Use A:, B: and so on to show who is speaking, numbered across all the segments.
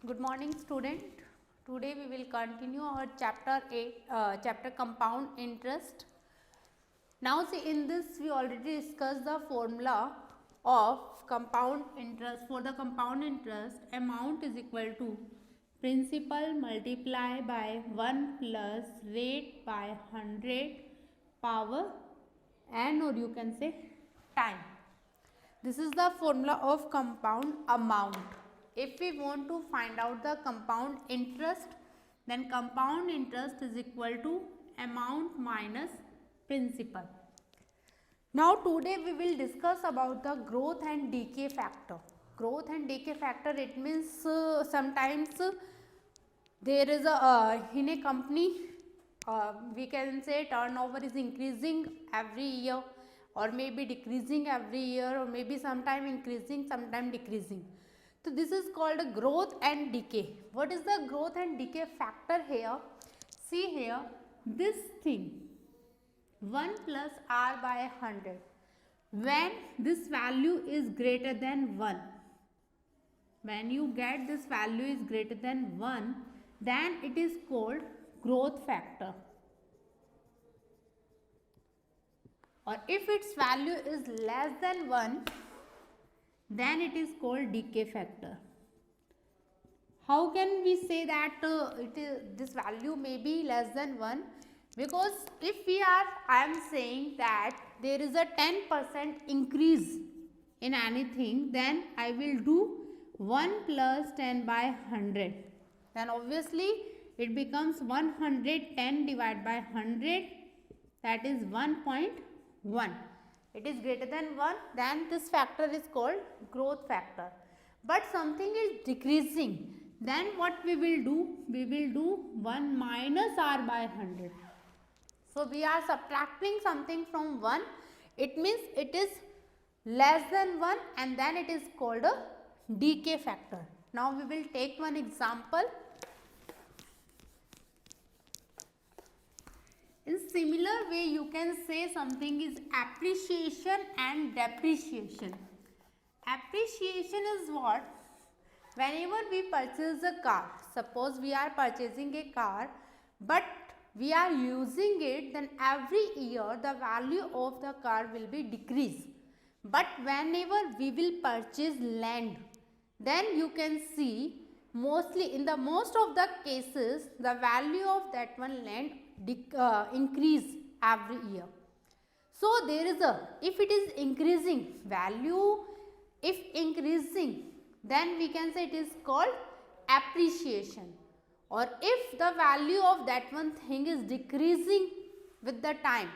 A: Good morning, student. Today we will continue our chapter 8, chapter compound interest. Now see, in this we already discussed the formula of compound interest. For the compound interest, amount is equal to principal multiply by 1 plus rate by 100 power n, or you can say time. This is the formula of compound amount. If we want to find out the compound interest, then compound interest is equal to amount minus principal. Now today we will discuss about the growth and decay factor. Growth and decay factor, it means sometimes there is a in a company we can say turnover is increasing every year, or maybe decreasing every year, or maybe sometime increasing, sometime decreasing. So this is called a growth and decay. What is the growth and decay factor here? See here, this thing 1 plus r by 100, when this value is greater than 1, when you get this value is greater than 1, then it is called growth factor. Or if its value is less than 1, then it is called decay factor. How can we say that this value may be less than 1? Because if I am saying that there is a 10% increase in anything, then I will do 1 plus 10 by 100. Then obviously it becomes 110 divided by 100, that is 1.1. It is greater than 1, then this factor is called growth factor. But something is decreasing, then what we will do? We will do 1 minus r by 100. So we are subtracting something from 1, it means it is less than 1, and then it is called a decay factor. Now we will take one example. In similar way, you can say something is appreciation and depreciation. Appreciation is what? Whenever we purchase a car, suppose we are purchasing a car, but we are using it, then every year the value of the car will be decreased. But whenever we will purchase land, then you can see mostly in the most of the cases the value of that one land increase every year. So there is a, if it is increasing value, if increasing, then we can say it is called appreciation. Or if the value of that one thing is decreasing with the time,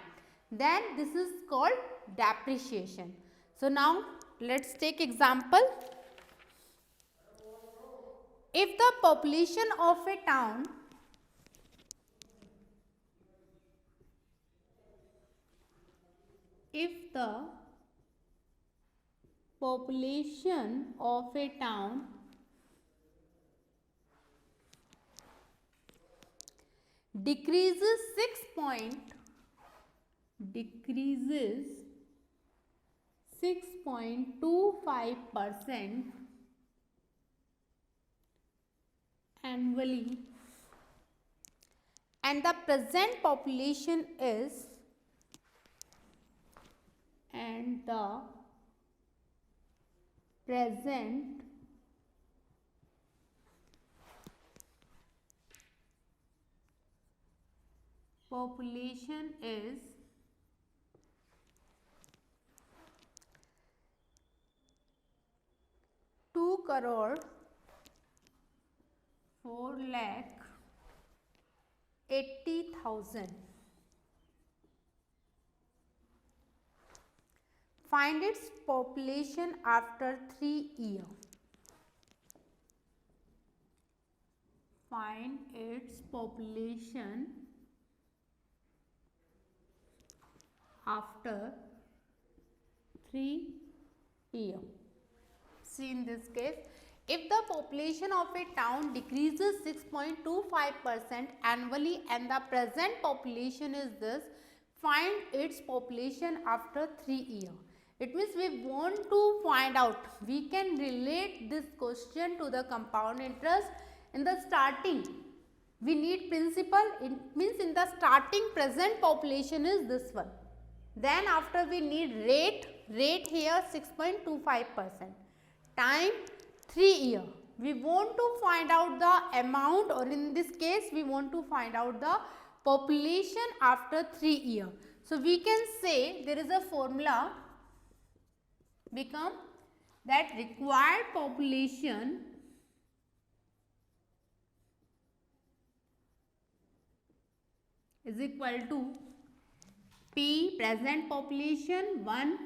A: then this is called depreciation. So now let's take example. If the population of a town decreases 6.25% annually, and the present population is population is 2,4,80,000. Find its population after 3 years. Find its population after 3 years. See, in this case, if the population of a town decreases 6.25% annually and the present population is this, find its population after 3 years. It means we want to find out, we can relate this question to the compound interest. In the starting, we need principal, it means in the starting present population is this one. Then after we need rate here 6.25%. Time 3 year. We want to find out the amount, or in this case we want to find out the population after 3 year. So we can say there is a formula become that required population is equal to P present population 1.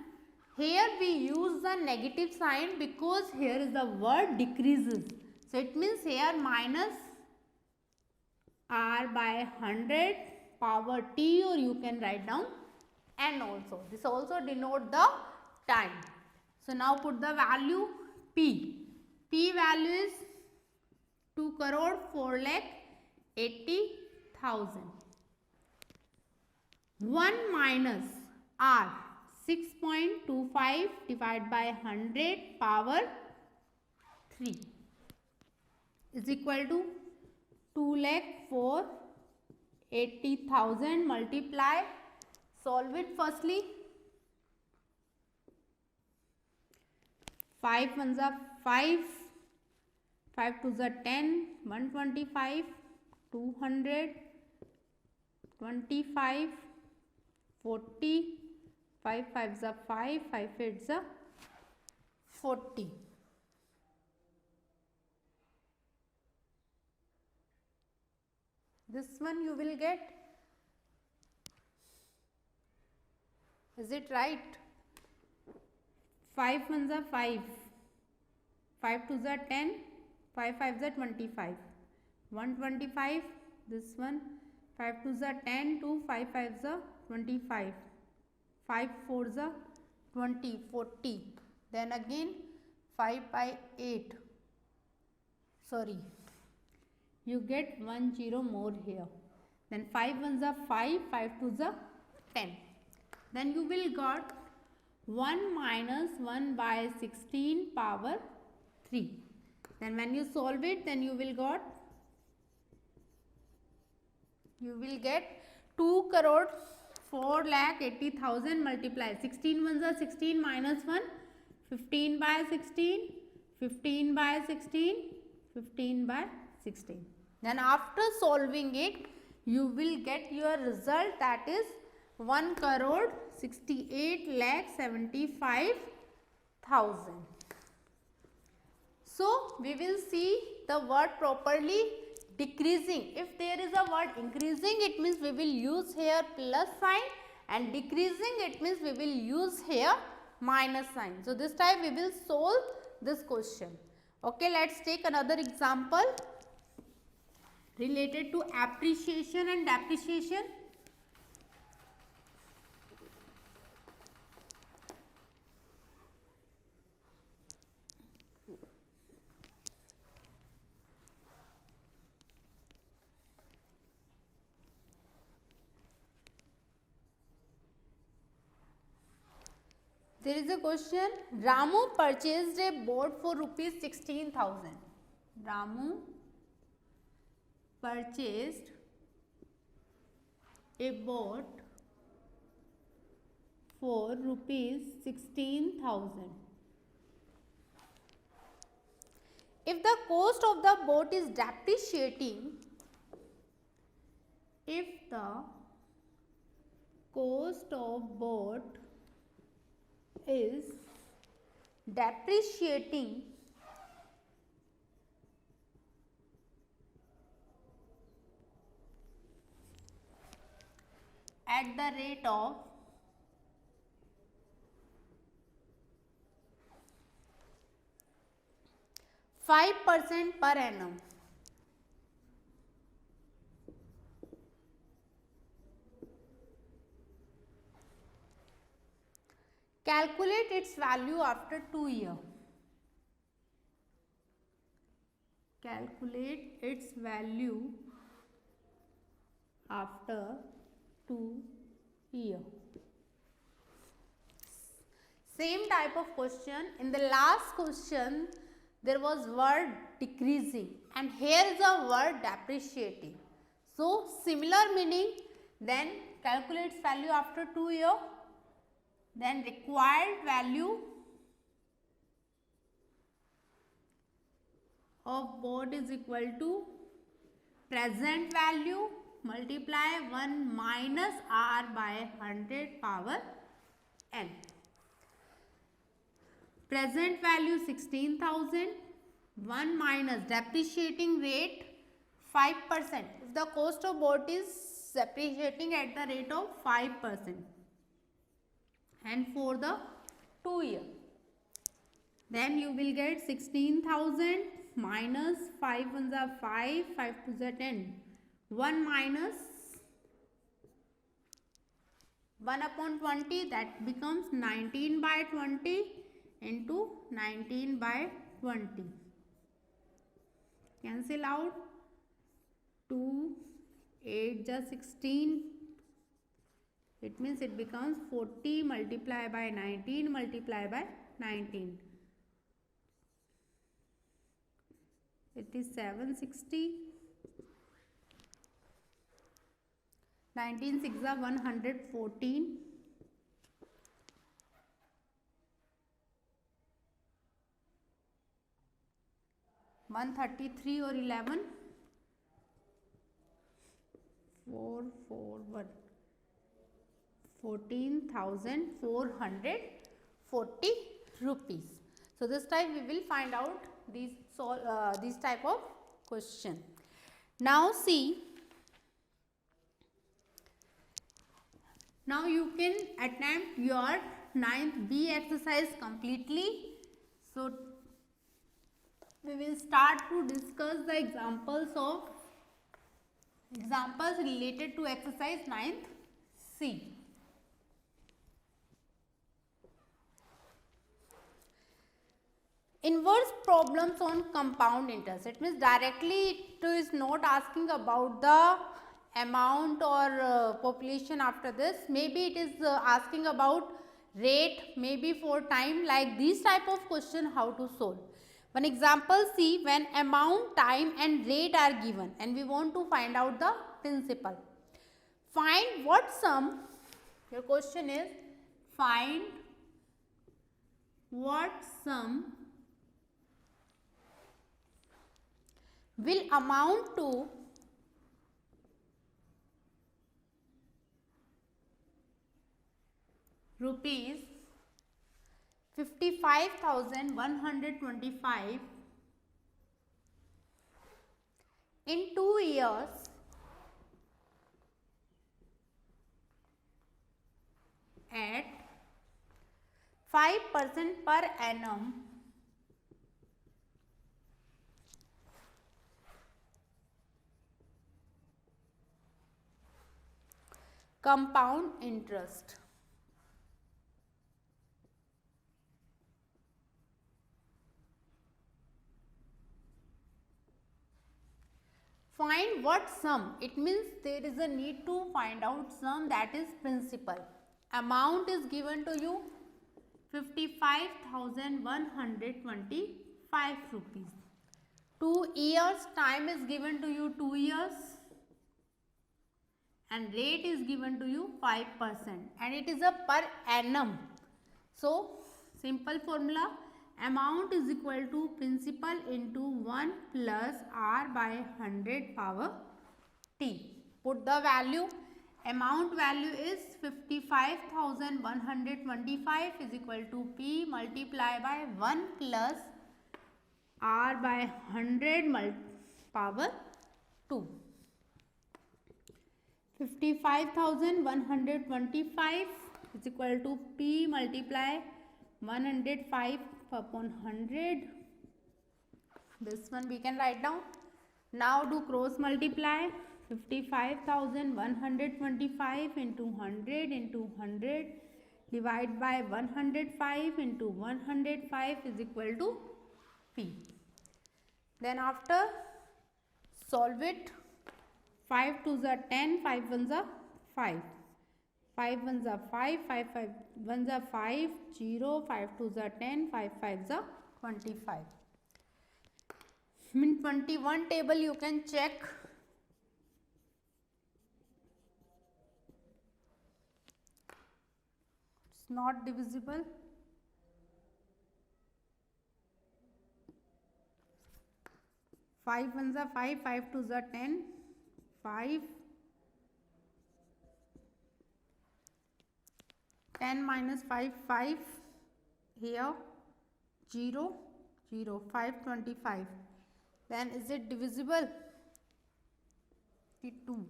A: Here we use the negative sign because here is the word decreases. So it means here minus R by 100 power T, or you can write down N also. This also denote the time. So now put the value P. P value is 2 crore 4 lakh 80,000. 1 minus R 6.25 divided by 100 power 3 is equal to 2 lakh 4 80,000. Multiply, solve it firstly. 5 ones are 5, 5 2s are 10, 125, 200, 25, 40, 5 5s are 5, 5 8s are 40. This one you will get. Is it right? 5 ones are 5, 5 2s are 10, 5 5s are 25, 125, this one, 5 2s are 10, 2 5 5s are 25, 5 4s are 20, 40, then again 5 by 8, sorry, you get 1 0 more here, then 5 1s are 5, 5 2s are 10, then you will got 1 minus 1 by 16 power 3. Then when you solve it, then you will get 2 crore 4 lakh 80,000. Multiply 16 ones are 16 minus 1, 15 by 16, 15 by 16, 15 by 16. Then after solving it, you will get your result, that is 1 crore 68 lakh 75,000. So we will see the word properly. Decreasing, if there is a word increasing, it means we will use here plus sign, and decreasing, it means we will use here minus sign. So this time we will solve this question. Okay, let's take another example related to appreciation and depreciation. There is a question, Ramu purchased a boat for rupees 16,000. Ramu purchased a boat for rupees 16,000. If the cost of the boat is depreciating, if the cost of boat is depreciating, at the rate of 5% per annum, calculate its value after 2 years. Calculate its value after 2 years. Same type of question. In the last question, there was word decreasing and here is a word depreciating. So, similar meaning, then calculates value after 2 years, then required value of both is equal to present value multiply 1 minus r by 100 power n. Present value 16,000, 1 minus depreciating rate 5%. If the cost of boat is depreciating at the rate of 5% and for the 2 years, then you will get 16,000 minus 5 ones are 5, 5 2s are 10. 1 minus 1 upon 20, that becomes 19 by 20 into 19 by 20. Cancel out. 2, 8 just 16. It means it becomes 40 multiplied by 19 multiplied by 19. It is 760. 19 6 are 114. 133 or 11. 4 4 1. 14,440 rupees. So this time we will find out these type of question. Now see. Now you can attempt your 9th B exercise completely. So we will start to discuss the examples related to exercise 9th C. Inverse problems on compound interest. It means directly it is not asking about the amount or population after this. Maybe it is asking about rate, maybe for time, like these type of question how to solve. One example, see, when amount, time and rate are given and we want to find out the principal. Find what sum, your question is find what sum will amount to rupees 55,125 in 2 years at 5% per annum compound interest. Find what sum. It means there is a need to find out sum, that is principal. Amount is given to you 55,125 rupees. 2 years, time is given to you 2 years and rate is given to you 5% and it is a per annum. So simple formula, amount is equal to principal into 1 plus r by 100 power t. Put the value. Amount value is 55,125 is equal to p multiplied by 1 plus r by 100 power 2. 55,125 is equal to p multiply 105 upon 100. This one we can write down. Now do cross multiply. 55,125 into 100 into 100 divide by 105 into 105 is equal to p. Then after solve it. 5 2s are 10, 5 1s are 5. 5 1s are 5, 5 1s are 5, 0, 5 2s are 10, 5 5s are 25. In 21 table you can check. It's not divisible. Five ones are 5, 5 twos are 10, 5, 10 minus 5, 5, here 0, 0, 5, 25. Then is it divisible? 2.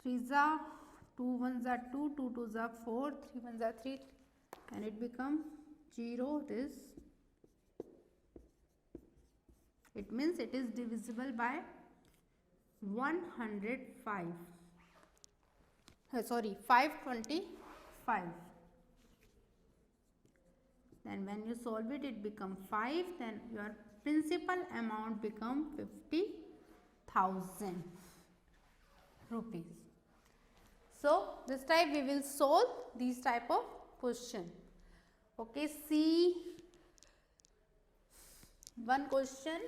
A: 3s are 2, 1s are 2, 2 2s are 4, 3 1s are 3, and it becomes 0. It means it is divisible by 105. Sorry, 525. Then when you solve it, it becomes 5. Then your principal amount becomes 50,000 rupees. So this type we will solve these type of question. Okay, see one question.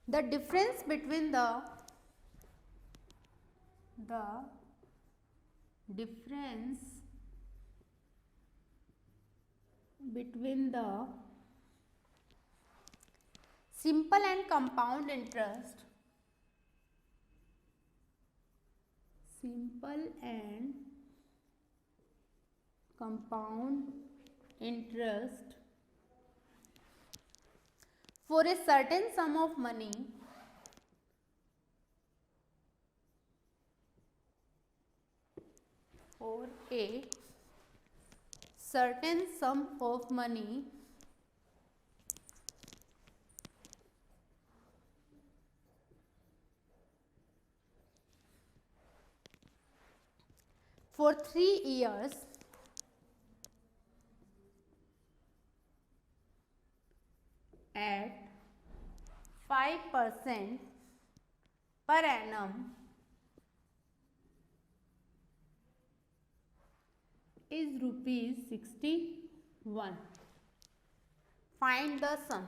A: The difference between the simple and compound interest, for a certain sum of money for 3 years at 5% per annum is rupees 61. Find the sum.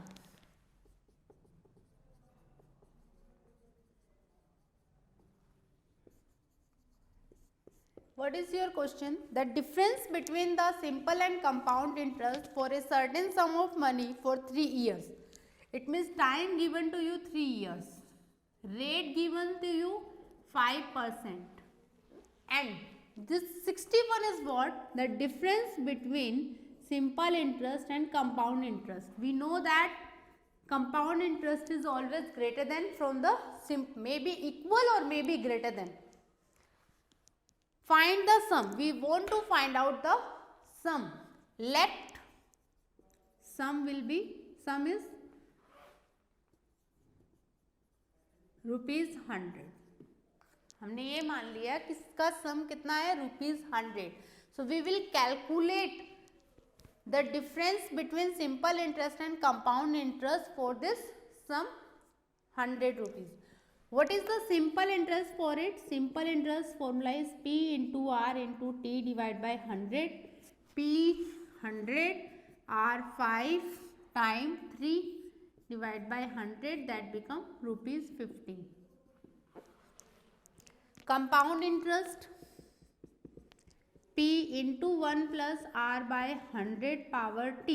A: What is your question? The difference between the simple and compound interest for a certain sum of money for 3 years. It means time given to you 3 years. Rate given to you 5%. And this 61 is what? The difference between simple interest and compound interest. We know that compound interest is always greater than from the maybe equal or maybe greater than. Find the sum. We want to find out the sum. Let sum is ₹100. हमने ये मान लिया कि इसका सम कितना है ₹100. So we will calculate the difference between simple interest and compound interest for this sum ₹100. What is the simple interest for it? Simple interest formula is P into R into T divided by 100. P 100, R 5 times 3 divided by 100, that become ₹50. Compound interest, P into 1 plus R by 100 power T,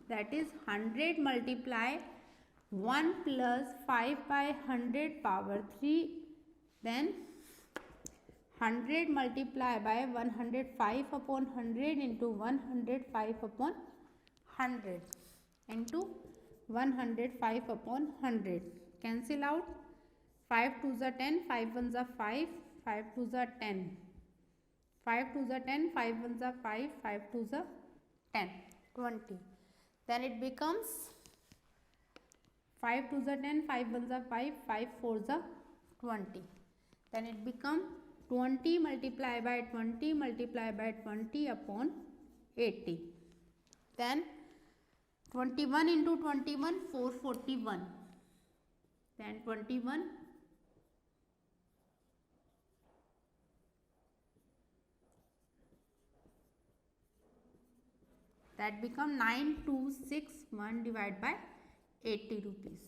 A: that is 100 multiply 1 plus 5 by 100 power 3, then 100 multiply by 105 upon 100 into 105 upon 100 into 105 upon 100. Cancel out. 5 2s are 10, 5 1s are 5, 5 2s are 10. 5 2s are 10, 5 1s are 5, 5 2s are 10, 20. Then it becomes 5 2s are 10, 5 1s are 5, 5 4s are 20. Then it become 20 multiplied by 20 multiplied by 20 upon 80. Then 21 into 21, 441. Then 21 that become 9261 divided by 80 rupees.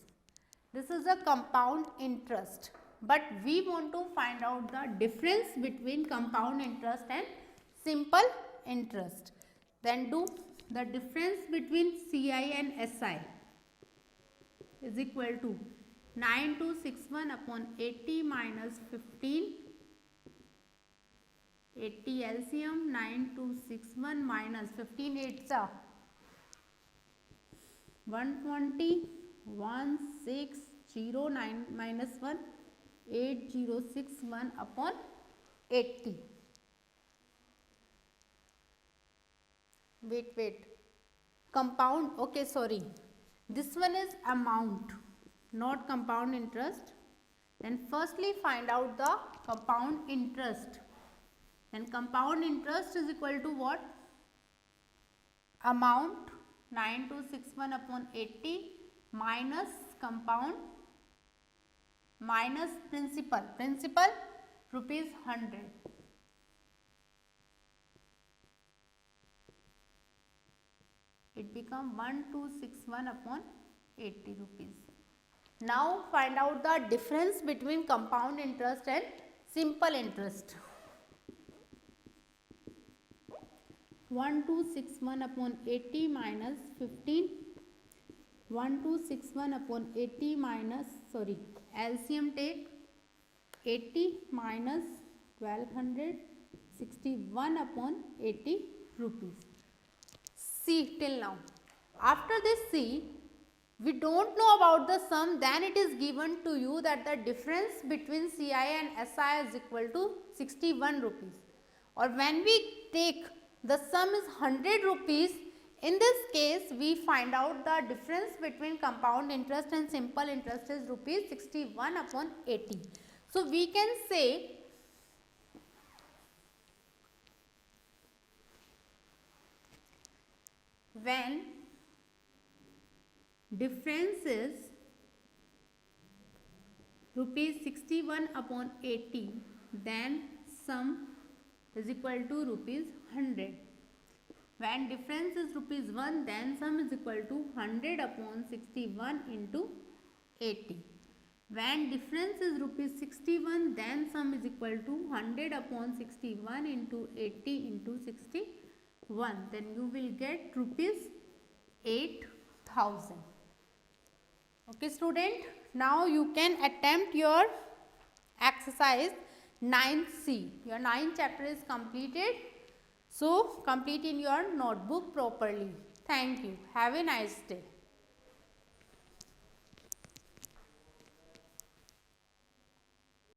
A: This is a compound interest, but we want to find out the difference between compound interest and simple interest. Then do the difference between CI and SI is equal to 9261 upon 80 minus 15. 80 LCM, 9261 minus 15 8s are 120, 1609 minus 1, 8061 upon 80. Wait. Compound, okay, sorry. This one is amount, not compound interest. Then firstly find out the compound interest. Then compound interest is equal to what? Amount 9261 upon 80 minus compound minus principal. Principal rupees 100. It become 1261 upon 80 rupees. Now find out the difference between compound interest and simple interest. 1261 upon 80 minus 15. 1261 upon 80 minus, sorry, LCM take 80 minus 1200, 61 upon 80 rupees. See till now. After this see, we don't know about the sum, then it is given to you that the difference between CI and SI is equal to 61 rupees. Or when we take the sum is 100 rupees, in this case we find out the difference between compound interest and simple interest is rupees 61 upon 80. So we can say when difference is rupees 61 upon 80, then sum is equal to rupees 100. When difference is rupees 1, then sum is equal to 100 upon 61 into 80. When difference is rupees 61, then sum is equal to 100 upon 61 into 80 into 61. Then you will get rupees 8,000. Okay student, now you can attempt your exercise 9C. Your 9th chapter is completed. So complete in your notebook properly. Thank you. Have a nice day.